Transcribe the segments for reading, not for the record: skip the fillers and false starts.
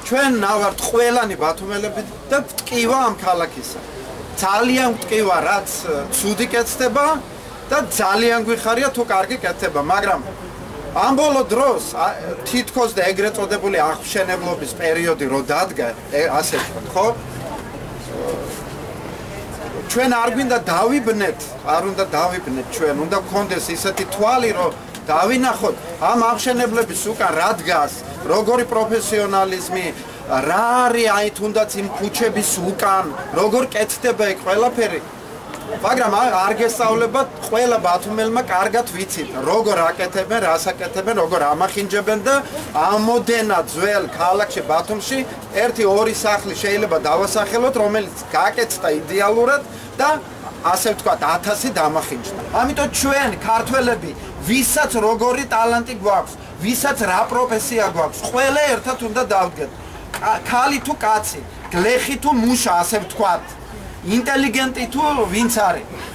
ჩვენ ნავართ ყველანი ბათუმელები და ვტკივა ამ ქალაქისა. ძალიან ვტკივა, რაც ცუდი კეთდება და ძალიან გვიხარია თუ კარგი კეთდება, მაგრამ ამ ბოლო დროს თითქოს და ეგრეთ წოდებული აღმშენებლობის პერიოდი რო დადგა, ასე ვთქვათ, ხო? ჩვენ არ გვინდა დავიბნეთ, არ უნდა დავიბნეთ ჩვენ, უნდა გქონდეს ისეთი თვალი, რომ დავინახოთ ამ აღმშენებლების უკან რა დგას, როგორი პროფესიონალიზმი, რა არის აი თუნდაც იმ ქუჩების უკან, როგორ კეთდება ეგ ყველაფერი. მაგრამ არ გესწავლებათ ყველა ბათუმელმა კარგად ვიცით, როგორ აკეთებენ, რას აკეთებენ, როგორ ამახინჯებენ და ამოდენა ძველ ქალაქში ბათუმში 1-2 სახლი შეიძლება დავასახელოთ, რომელიც გაკეთდა იდეალურად და ასე ვთქვათ 1000 დამახინჯდა. ამიტომ ჩვენ ქართველები, ვისაც როგორი ტალანტი გვაქვს, ვისაც რა პროფესია გვაქვს, ყველა ერთად უნდა დავდგეთ. ქალი თუ კაცი, გლეხი თუ მუშა, ასე ვთქვათ. ინტელიგენტი თუ ვინც არის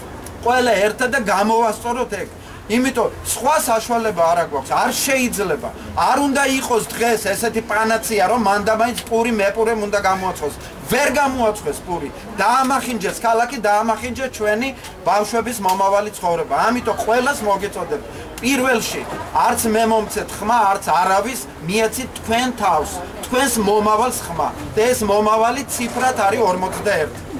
ყველა ერთად და გამოვასწოროთ ეგ იმიტომ სხვა საშუალება არ აქვს არ შეიძლება არ უნდა იყოს დღეს ესეთი პანაცია რომ მანდამაინც პური მეპურემ უნდა გამოაცხოს ვერ გამოაცხეს პური დაამახინჯეს ქალაქი დაამახინჯეს ჩვენი ბავშვების მომავალი ცხოვრება ამიტომ ყველას მოგეწოდებ პირველში არც მე მომცეთ ხმა არც არავის მიეცით თქვენ თავს თქვენს მომავალს ხმა და ეს მომავალი ციფრად არის 41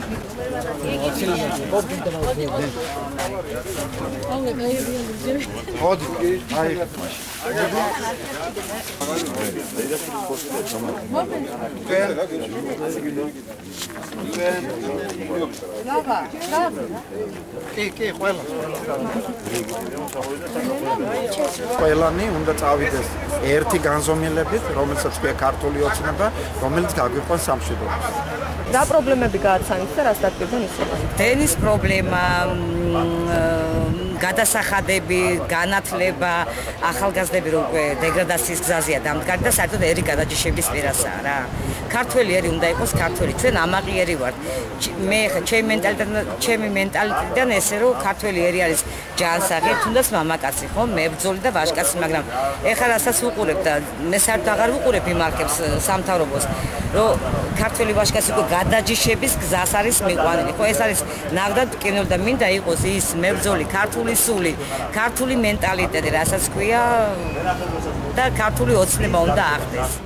ყველანი უნდა წავიდეს ერთი განზომილებით, რომელსაც ქვია ქართული ოცნება, რომელიც გაგვიყვანს სამშვიდობოს. რა პრობლემები გააცანით და რას დადგებენ ისინი? დენის პრობლემა, გადასახადები, განათლება, ახალგაზრდები რო უკვე დეგრადაციის გზაზეა დამდგარი და საერთოდ ერი გადაჯიშების პირასაა რა. ქართველი ერი უნდა იყოს ქართველი, ჩვენ ამაყიერი ვართ. მე ჩემი მენტალიტეტიდან ესე რომ ქართველი ერი არის ჯანსაღი, თუნდაც მამაკაცი ხო, მებრძოლი და ვაჟკაცი, მაგრამ ეხლა რასაც ვუყურებ და მე საერთოდ აღარ ვუყურებ იმარკებს სამთავრობოს, რომ ქართველი ვაჟკაცი უკვე გადაჯიშების გზას არის მიყვანილი. ხო ეს არის ნაღდად მტკივნეული და მინდა იყოს ის მებრძოლი ქართული სული, ქართული მენტალიტეტი, რასაც ქვია და ქართული ოცნება უნდა ახდეს.